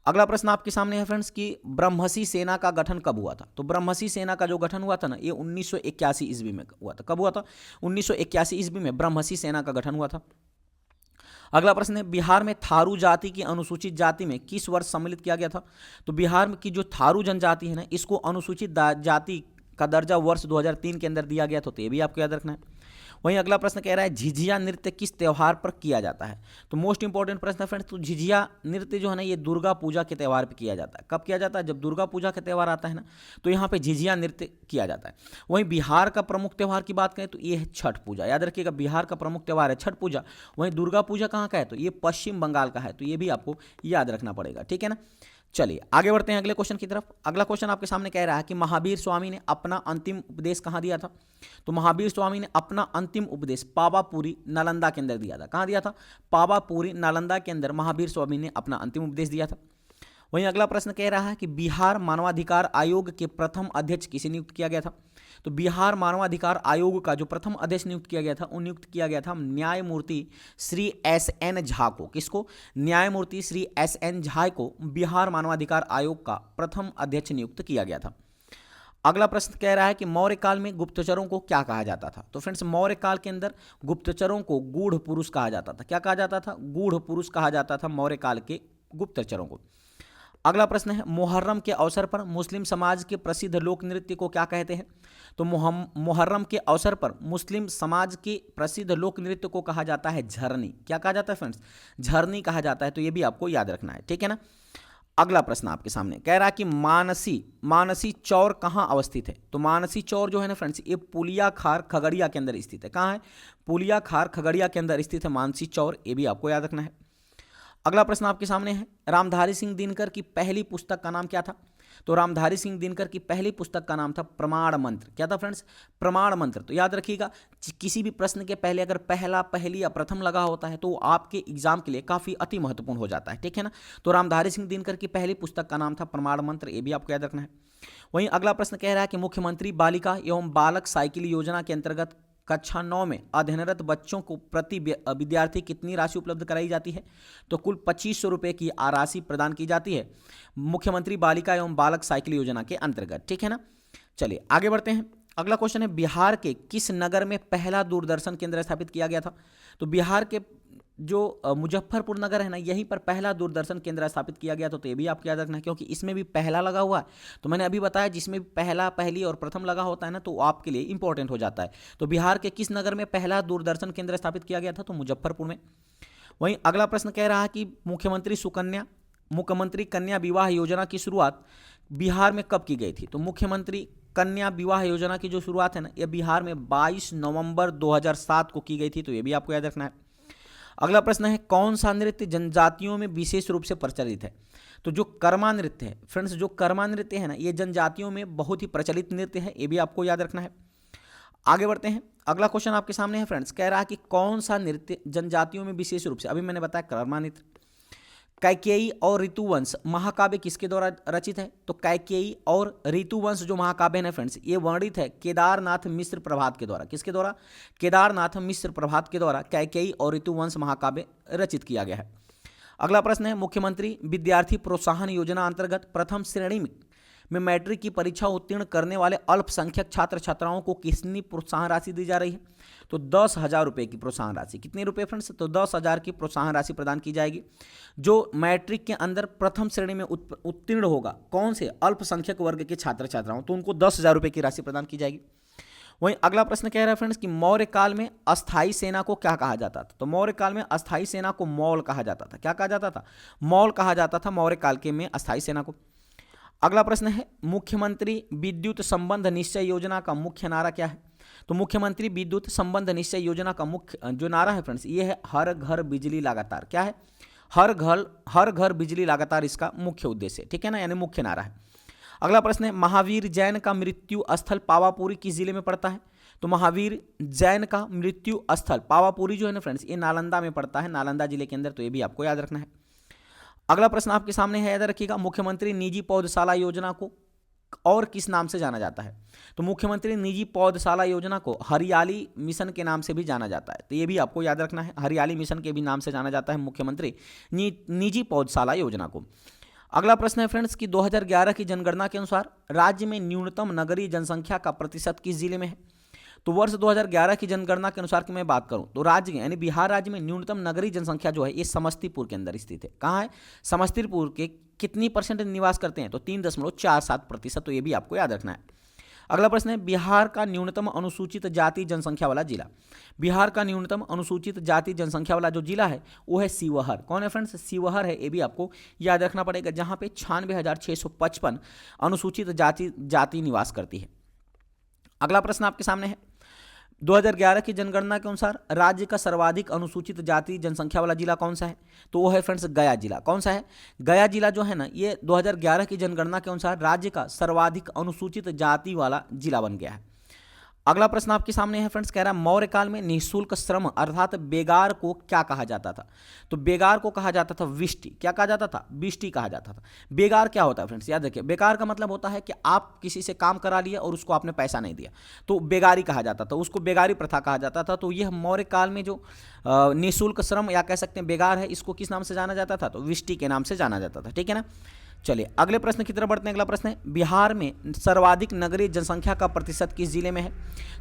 अगला प्रश्न आपके सामने है फ्रेंड्स कि ब्रह्मसी सेना का गठन कब हुआ था। तो ब्रह्मसी सेना का जो गठन हुआ था ना, ये 1981 ईस्वी में हुआ था। कब हुआ था? 1981 ईस्वी में ब्रह्मसी सेना का गठन हुआ था। अगला प्रश्न है बिहार में थारू जाति की अनुसूचित जाति में किस वर्ष सम्मिलित किया गया था। तो बिहार की जो थारू जनजाति है ना, इसको अनुसूचित जाति का दर्जा वर्ष 2003 के अंदर दिया गया था, तो ये भी आपको याद रखना है। वहीं अगला प्रश्न कह रहा है झिझिया नृत्य किस त्यौहार पर किया जाता है। तो मोस्ट इंपॉर्टेंट प्रश्न है फ्रेंड्स। तो झिझिया नृत्य जो है ना, ये दुर्गा पूजा के त्यौहार पर किया जाता है। कब किया जाता है? जब दुर्गा पूजा का त्यौहार आता है ना, तो यहाँ पे झिझिया नृत्य किया जाता है। वहीं बिहार का प्रमुख त्यौहार की बात करें तो ये है छठ पूजा। याद रखिएगा बिहार का प्रमुख त्यौहार है छठ पूजा। वहीं दुर्गा पूजा कहाँ का है? तो ये पश्चिम बंगाल का है, तो ये भी आपको याद रखना पड़ेगा, ठीक है ना। चलिए आगे बढ़ते हैं अगले क्वेश्चन की तरफ। अगला क्वेश्चन आपके सामने कह रहा है कि महावीर स्वामी ने अपना अंतिम उपदेश कहाँ दिया था। तो महावीर स्वामी ने अपना अंतिम उपदेश पावापुरी नालंदा के अंदर दिया था। कहाँ दिया था? पावापुरी नालंदा के अंदर महावीर स्वामी ने अपना अंतिम उपदेश दिया था। वहीं अगला प्रश्न कह रहा है कि बिहार मानवाधिकार आयोग के प्रथम अध्यक्ष किसे नियुक्त किया गया था। तो बिहार मानवाधिकार आयोग का जो प्रथम अध्यक्ष नियुक्त किया गया था, वो नियुक्त किया गया था न्यायमूर्ति श्री एस.एन. झा को। किसको? न्यायमूर्ति श्री एस.एन. झा को बिहार मानवाधिकार आयोग का प्रथम अध्यक्ष नियुक्त किया गया था। अगला प्रश्न कह रहा है कि मौर्य काल में गुप्तचरों को क्या कहा जाता था। तो फ्रेंड्स मौर्य काल के अंदर गुप्तचरों को गूढ़ पुरुष कहा जाता था। क्या कहा जाता था? गूढ़ पुरुष कहा जाता था मौर्य काल के गुप्तचरों को। अगला प्रश्न है मुहर्रम के अवसर पर मुस्लिम समाज के प्रसिद्ध लोक नृत्य को क्या कहते हैं। तो मुहर्रम के अवसर पर मुस्लिम समाज के प्रसिद्ध लोक नृत्य को कहा जाता है झरनी। क्या कहा जाता है फ्रेंड्स? झरनी कहा जाता है, तो ये भी आपको याद रखना है, ठीक है ना। अगला प्रश्न आपके सामने कह रहा है कि मानसी चौर कहाँ अवस्थित है। तो मानसी चौर जो है ना फ्रेंड्स, ये पुलिया खार खगड़िया के अंदर स्थित है। कहाँ है? पुलिया खार खगड़िया के अंदर स्थित है मानसी चौर, ये भी आपको याद रखना है। अगला प्रश्न आपके सामने है रामधारी सिंह दिनकर की पहली पुस्तक का नाम क्या था। तो रामधारी सिंह दिनकर की पहली पुस्तक का नाम था प्रमाण मंत्र। क्या था फ्रेंड्स? प्रमाण मंत्र। तो याद रखिएगा किसी भी प्रश्न के पहले अगर पहला, पहली या प्रथम लगा होता है तो वो आपके एग्जाम के लिए काफ़ी अति महत्वपूर्ण हो जाता है, ठीक है ना। तो रामधारी सिंह दिनकर की पहली पुस्तक का नाम था प्रमाण मंत्र, ये भी आपको याद रखना है। वहीं अगला प्रश्न कह रहा है कि मुख्यमंत्री बालिका एवं बालक साइकिल योजना के अंतर्गत कक्षा 9 में अध्ययनरत बच्चों को प्रति विद्यार्थी कितनी राशि उपलब्ध कराई जाती है। तो कुल 2500 रुपये की राशि प्रदान की जाती है मुख्यमंत्री बालिका एवं बालक साइकिल योजना के अंतर्गत, ठीक है ना। चलिए आगे बढ़ते हैं। अगला क्वेश्चन है बिहार के किस नगर में पहला दूरदर्शन केंद्र स्थापित किया गया था। तो बिहार के जो मुजफ्फरपुर नगर है ना, यहीं पर पहला दूरदर्शन केंद्र स्थापित किया गया था, तो ये भी आपको याद रखना है क्योंकि इसमें भी पहला लगा हुआ है। तो मैंने अभी बताया जिसमें भी पहला, पहली और प्रथम लगा होता है ना, तो आपके लिए इंपॉर्टेंट हो जाता है। तो बिहार के किस नगर में पहला दूरदर्शन केंद्र स्थापित किया गया था। तो मुजफ्फरपुर में। वहीं अगला प्रश्न कह रहा है कि मुख्यमंत्री सुकन्या मुख्यमंत्री कन्या विवाह योजना की शुरुआत बिहार में कब की गई थी? तो मुख्यमंत्री कन्या विवाह योजना की जो शुरुआत है ना, ये बिहार में 22 नवंबर 2007 को की गई थी, तो ये भी आपको याद रखना है। अगला प्रश्न है, कौन सा नृत्य जनजातियों में विशेष रूप से प्रचलित है? तो जो कर्मा नृत्य है फ्रेंड्स, जो कर्मा नृत्य है ना, ये जनजातियों में बहुत ही प्रचलित नृत्य है, ये भी आपको याद रखना है। आगे बढ़ते हैं, अगला क्वेश्चन आपके सामने है फ्रेंड्स, कह रहा है कि कौन सा नृत्य जनजातियों में विशेष रूप से, अभी मैंने बताया कर्मा नृत्य। कैकेयी और ऋतुवंश महाकाव्य किसके द्वारा रचित है? तो कैकेयी और ऋतुवंश जो महाकाव्य है ना फ्रेंड्स, ये वर्णित है केदारनाथ मिश्र प्रभात के द्वारा। किसके द्वारा? केदारनाथ मिश्र प्रभात के द्वारा कैकेयी और ऋतुवंश महाकाव्य रचित किया गया है। अगला प्रश्न है, मुख्यमंत्री विद्यार्थी प्रोत्साहन योजना अंतर्गत प्रथम श्रेणी में मैट्रिक की परीक्षा उत्तीर्ण करने वाले अल्पसंख्यक छात्र छात्राओं को कितनी प्रोत्साहन राशि दी जा रही है? तो 10,000 रुपये की प्रोत्साहन राशि। कितने रुपये फ्रेंड्स? तो 10,000 की प्रोत्साहन राशि प्रदान की जाएगी। जो मैट्रिक के अंदर प्रथम श्रेणी में उत्तीर्ण होगा, कौन से? अल्पसंख्यक वर्ग के छात्र छात्राओं, तो उनको 10,000 रुपये की राशि प्रदान की जाएगी। वहीं अगला प्रश्न कह रहा है फ्रेंड्स कि मौर्य काल में अस्थायी सेना को क्या कहा जाता था? तो मौर्य काल में अस्थायी सेना को मौल कहा जाता था। क्या कहा जाता था? मौल कहा जाता था मौर्य काल के में अस्थायी सेना को। अगला प्रश्न है, मुख्यमंत्री विद्युत संबंध निश्चय योजना का मुख्य नारा क्या है? तो मुख्यमंत्री विद्युत संबंध निश्चय योजना का मुख्य जो नारा है फ्रेंड्स, ये है हर घर बिजली लगातार। क्या है? हर घर बिजली लगातार, इसका मुख्य उद्देश्य है, ठीक है ना, यानी मुख्य नारा है। अगला प्रश्न है, महावीर जैन का मृत्यु स्थल पावापुरी किस जिले में पड़ता है? तो महावीर जैन का मृत्यु स्थल पावापुरी जो है ना फ्रेंड्स, ये नालंदा में पड़ता है, नालंदा जिले के अंदर, तो ये भी आपको याद रखना है। अगला प्रश्न आपके सामने है, याद रखिएगा, मुख्यमंत्री निजी पौधशाला योजना को और किस नाम से जाना जाता है? तो मुख्यमंत्री निजी पौधशाला योजना को हरियाली मिशन के नाम से भी जाना जाता है, तो ये भी आपको याद रखना है, हरियाली मिशन के भी नाम से जाना जाता है मुख्यमंत्री निजी पौधशाला योजना को। अगला प्रश्न है फ्रेंड्स कि 2011 की जनगणना के अनुसार राज्य में न्यूनतम नगरीय जनसंख्या का प्रतिशत किस जिले में है? तो वर्ष 2011 की जनगणना के अनुसार की मैं बात करूं तो राज्य यानी बिहार राज्य में न्यूनतम नगरीय जनसंख्या जो है ये समस्तीपुर के अंदर स्थित है। कहाँ है? समस्तीपुर के कितनी परसेंट निवास करते हैं? तो 3.47%, तो ये भी आपको याद रखना है। अगला प्रश्न है, बिहार का न्यूनतम अनुसूचित जाति जनसंख्या वाला जिला। बिहार का न्यूनतम अनुसूचित जाति जनसंख्या वाला जो जिला है वो है शिवहर। कौन है फ्रेंड्स? शिवहर है, ये भी आपको याद रखना पड़ेगा, जहाँ पे 96,655 अनुसूचित जाति निवास करती है। अगला प्रश्न आपके सामने है, 2011 की जनगणना के अनुसार राज्य का सर्वाधिक अनुसूचित जाति जनसंख्या वाला जिला कौन सा है? तो वो है फ्रेंड्स गया जिला। कौन सा है? गया जिला जो है ना, ये 2011 की जनगणना के अनुसार राज्य का सर्वाधिक अनुसूचित जाति वाला जिला बन गया है। अगला प्रश्न आपके सामने है फ्रेंड्स, कह रहा है मौर्य काल में निःशुल्क श्रम अर्थात बेगार को क्या कहा जाता था? तो बेगार को कहा जाता था विष्टि। क्या कहा जाता था? विष्टि कहा जाता था। बेगार क्या होता है फ्रेंड्स? याद रखिए, बेगार का मतलब होता है कि आप किसी से काम करा लिया और उसको आपने पैसा नहीं दिया, तो बेगारी कहा जाता था, उसको बेगारी प्रथा कहा जाता था। तो यह मौर्य काल में जो निःशुल्क श्रम या कह सकते हैं बेगार है, इसको किस नाम से जाना जाता था? तो विष्टि के नाम से जाना जाता था, ठीक है ना। चलिए अगले प्रश्न की तरफ बढ़ते हैं। अगला प्रश्न है, बिहार में सर्वाधिक नगरीय जनसंख्या का प्रतिशत किस जिले में है?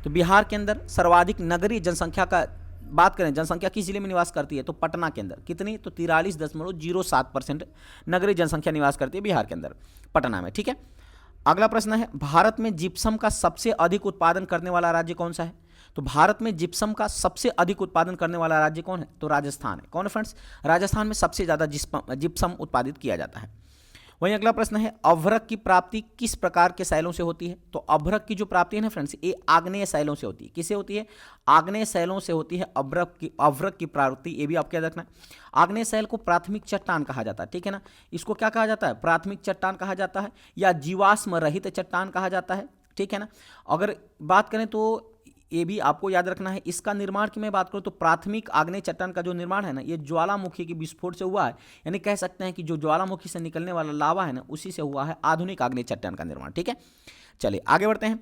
तो बिहार के अंदर सर्वाधिक नगरीय जनसंख्या का बात करें, जनसंख्या किस जिले में निवास करती है? तो पटना के अंदर। कितनी? तो 43.07% नगरीय जनसंख्या निवास करती है बिहार के अंदर, पटना में, ठीक है। अगला प्रश्न है, भारत में जिप्सम का सबसे अधिक उत्पादन करने वाला राज्य कौन सा है? तो भारत में जिप्सम का सबसे अधिक उत्पादन करने वाला राज्य कौन है? तो राजस्थान है। कौन है फ्रेंड्स? राजस्थान में सबसे ज़्यादा जिप्सम उत्पादित किया जाता है। वहीं अगला प्रश्न है, अभ्रक की प्राप्ति किस प्रकार के शैलों से होती है? तो अभ्रक की जो प्राप्ति है ना फ्रेंड्स, ये आग्नेय शैलों से होती है। किससे होती है? आग्नेय शैलों से होती है अभ्रक की प्राप्ति, ये भी आपको याद रखना है। आग्नेय शैल को प्राथमिक चट्टान कहा जाता है, ठीक है ना। इसको क्या कहा जाता है? प्राथमिक चट्टान कहा जाता है या जीवाश्म रहित चट्टान कहा जाता है, ठीक है ना। अगर बात करें तो ये भी आपको याद रखना है। इसका निर्माण की मैं बात करूं तो प्राथमिक आग्नेय चट्टान का जो निर्माण है ना, ये ज्वालामुखी के विस्फोट से हुआ है, यानी कह सकते हैं कि जो ज्वालामुखी से निकलने वाला लावा है ना, उसी से हुआ है आधुनिक आग्नेय चट्टान का निर्माण, ठीक है। चलिए आगे बढ़ते हैं।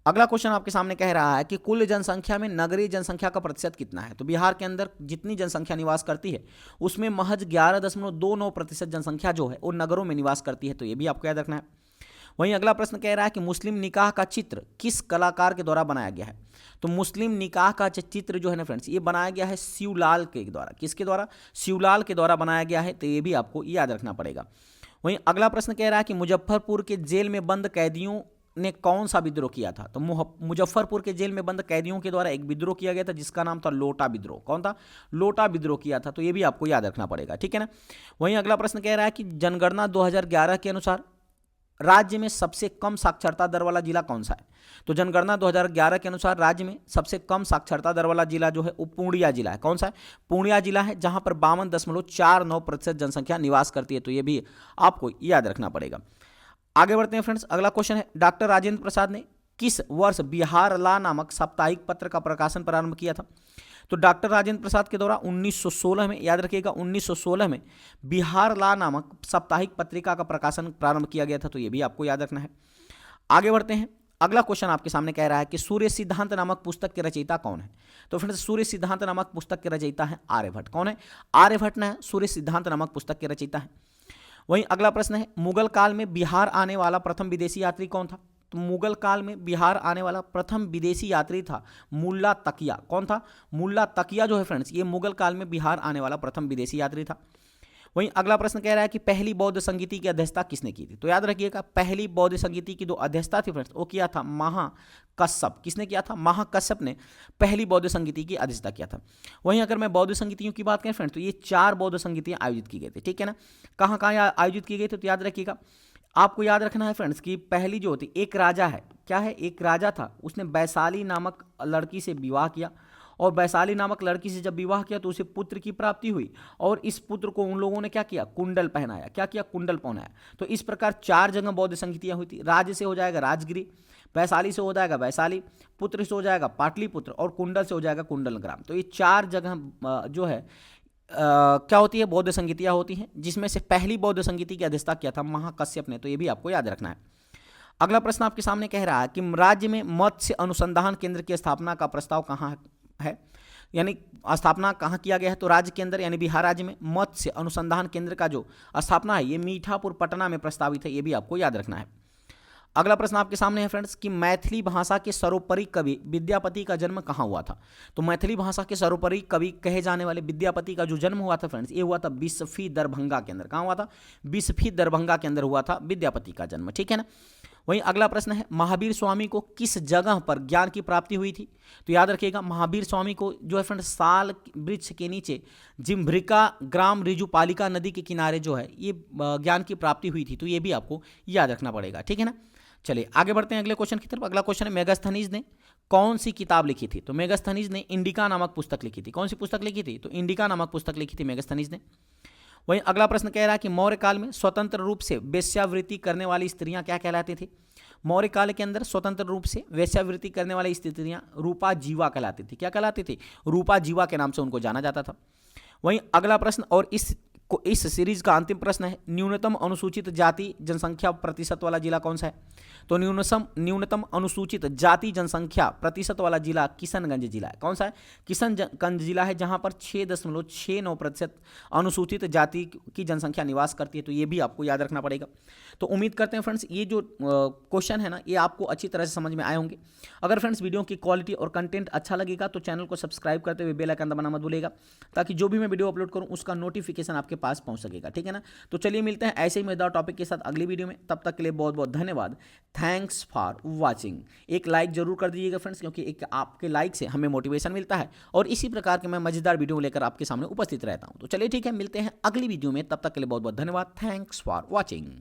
अगला क्वेश्चन आपके सामने कह रहा है कि कुल जनसंख्या में नगरीय जनसंख्या का प्रतिशत कितना है? तो बिहार के अंदर जितनी जनसंख्या निवास करती है उसमें महज 11.29% जनसंख्या जो है वो नगरों में निवास करती है, तो ये भी आपको याद रखना है। वहीं अगला प्रश्न कह रहा है कि मुस्लिम निकाह का चित्र किस कलाकार के द्वारा बनाया गया है? तो मुस्लिम निकाह का चित्र जो है ना फ्रेंड्स, ये बनाया गया है शिवलाल के द्वारा। किसके द्वारा? शिवलाल के द्वारा बनाया गया है, तो ये भी आपको याद रखना पड़ेगा। वहीं अगला प्रश्न कह रहा है कि मुजफ्फरपुर के जेल में बंद कैदियों ने कौन सा विद्रोह किया था? तो मुजफ्फरपुर के जेल में बंद कैदियों के द्वारा एक विद्रोह किया गया था जिसका नाम था लोटा विद्रोह। कौन था? लोटा विद्रोह किया था। तो ये भी आपको याद रखना पड़ेगा, ठीक है ना। वहीं अगला प्रश्न कह रहा है कि जनगणना 2011 के अनुसार राज्य में सबसे कम साक्षरता दर वाला जिला कौन सा है? तो जनगणना 2011 के अनुसार राज्य में सबसे कम साक्षरता दर वाला जिला जो है वो पूर्णिया जिला है। कौन सा है? पूर्णिया जिला है, जहां पर 52.49% जनसंख्या निवास करती है। तो ये भी आपको याद रखना पड़ेगा। आगे बढ़ते हैं फ्रेंड्स। अगला क्वेश्चन है, डॉक्टर राजेंद्र प्रसाद ने किस वर्ष बिहार ला नामक साप्ताहिक पत्र का प्रकाशन प्रारंभ किया था? तो डॉक्टर राजेंद्र प्रसाद के द्वारा 1916 में, याद रखिएगा 1916 में बिहार ला नामक साप्ताहिक पत्रिका का प्रकाशन प्रारंभ किया गया था। तो ये भी आपको याद रखना है। आगे बढ़ते हैं। अगला क्वेश्चन आपके सामने कह रहा है कि सूर्य सिद्धांत नामक पुस्तक के रचयिता कौन है? तो फ्रेंड्स सूर्य सिद्धांत नामक पुस्तक के रचयिता है आर्यभट्ट। कौन है? आर्यभट्ट ने सूर्य सिद्धांत नामक पुस्तक के रचयिता है। वहीं अगला प्रश्न है, मुगल काल में बिहार आने वाला प्रथम विदेशी यात्री कौन था? तो मुगल काल में बिहार आने वाला प्रथम विदेशी यात्री था मुल्ला तकिया। कौन था? मुल्ला तकिया जो है फ्रेंड्स, ये मुगल काल में बिहार आने वाला प्रथम विदेशी यात्री था। वहीं अगला प्रश्न कह रहा है कि पहली बौद्ध संगीति की अध्यक्षता किसने की थी? तो याद रखिएगा पहली बौद्ध संगीति की जो अध्यक्षता थी फ्रेंड्स वो किया था महाकश्यप। किसने किया था? महाकश्यप ने पहली बौद्ध संगीति की अध्यक्षता किया था। वहीं अगर मैं बौद्ध संगीतियों की बात करें फ्रेंड्स तो ये 4 बौद्ध संगीतियां आयोजित की गई थी, ठीक है ना। कहाँ कहाँ आयोजित की गई थी? तो याद रखिएगा, आपको याद रखना है फ्रेंड्स कि पहली जो होती, एक राजा है, क्या है, एक राजा था, उसने वैशाली नामक लड़की से विवाह किया और वैशाली नामक लड़की से जब विवाह किया तो उसे पुत्र की प्राप्ति हुई और इस पुत्र को उन लोगों ने क्या किया? कुंडल पहनाया। क्या किया? कुंडल पहनाया। तो इस प्रकार 4 जगह बौद्ध संगीतियां हुई थी। राज्य से हो जाएगा राजगिरी, वैशाली से हो जाएगा वैशाली, पुत्र से हो जाएगा पाटलिपुत्र और कुंडल से हो जाएगा कुंडलग्राम। तो ये 4 जगह जो है क्या होती है? बौद्ध संगीतियां होती हैं, जिसमें से पहली बौद्ध संगीति की अध्यक्षता किया था महाकश्यप ने। तो ये भी आपको याद रखना है। अगला प्रश्न आपके सामने कह रहा है कि राज्य में मत्स्य अनुसंधान केंद्र की स्थापना का प्रस्ताव कहाँ है? यानी स्थापना कहाँ किया गया है? तो राज्य के अंदर यानी बिहार राज्य में मत्स्य अनुसंधान केंद्र का जो स्थापना है ये मीठापुर पटना में प्रस्तावित है। ये भी आपको याद रखना है। अगला प्रश्न आपके सामने है फ्रेंड्स कि मैथिली भाषा के सर्वोपरि कवि विद्यापति का जन्म कहाँ हुआ था? तो मैथिली भाषा के सर्वोपरि कवि कहे जाने वाले विद्यापति का जो जन्म हुआ था फ्रेंड्स ये हुआ था बिस्फी दरभंगा के अंदर। कहाँ हुआ था? बिस्फी दरभंगा के अंदर हुआ था विद्यापति का जन्म, ठीक है ना। वहीं अगला प्रश्न है, महावीर स्वामी को किस जगह पर ज्ञान की प्राप्ति हुई थी? तो याद रखिएगा महावीर स्वामी को जो है फ्रेंड साल वृक्ष के नीचे जिम्भ्रिका ग्राम रिजुपालिका नदी के किनारे जो है ये ज्ञान की प्राप्ति हुई थी। तो ये भी आपको याद रखना पड़ेगा, ठीक है ना। चलिए आगे बढ़ते हैं अगले क्वेश्चन की तरफ। अगला क्वेश्चन है, मेगास्थनीज ने कौन सी किताब लिखी थी? तो मेगास्थनीज ने इंडिका नामक पुस्तक लिखी थी। कौन सी पुस्तक लिखी थी? तो इंडिका नामक पुस्तक लिखी थी मेगास्थनीज ने। वहीं अगला प्रश्न कह रहा है कि मौर्य काल में स्वतंत्र रूप से वेश्यावृत्ति करने वाली स्त्रियां क्या कहलाती थी? मौर्य काल के अंदर स्वतंत्र रूप से वेश्यावृत्ति करने वाली स्त्रियां रूपा जीवा कहलाती थी। क्या कहलाती थी? रूपा जीवा के नाम से उनको जाना जाता था। वहीं अगला प्रश्न और इस सीरीज का अंतिम प्रश्न है, न्यूनतम अनुसूचित जाति जनसंख्या प्रतिशत वाला जिला कौन सा है? तो न्यूनतम अनुसूचित जाति जनसंख्या प्रतिशत वाला जिला किशनगंज जिला है। कौन सा है? किशनगंज जिला है, जहां पर 6.69% अनुसूचित जाति की जनसंख्या निवास करती है। तो ये भी आपको याद रखना पड़ेगा। तो उम्मीद करते हैं फ्रेंड्स ये जो क्वेश्चन है ना ये आपको अच्छी तरह से समझ में आए होंगे। अगर फ्रेंड्स वीडियो की क्वालिटी और कंटेंट अच्छा लगेगा तो चैनल को सब्सक्राइब करते हुए बेल आइकन दबाना मत भूलिएगा, ताकि जो भी मैं वीडियो अपलोड करूँ उसका नोटिफिकेशन आपके पास पहुंच सकेगा, ठीक है ना। तो चलिए मिलते हैं ऐसे ही मजेदार टॉपिक के साथ अगली वीडियो में। तब तक के लिए बहुत बहुत धन्यवाद। Thanks for watching. एक लाइक जरूर कर दीजिएगा फ्रेंड्स, क्योंकि एक आपके लाइक से हमें मोटिवेशन मिलता है और इसी प्रकार के मैं मजेदार वीडियो लेकर आपके सामने उपस्थित रहता हूं। तो चलिए ठीक है, मिलते हैं अगली वीडियो में। तब तक के लिए बहुत बहुत धन्यवाद। Thanks for watching.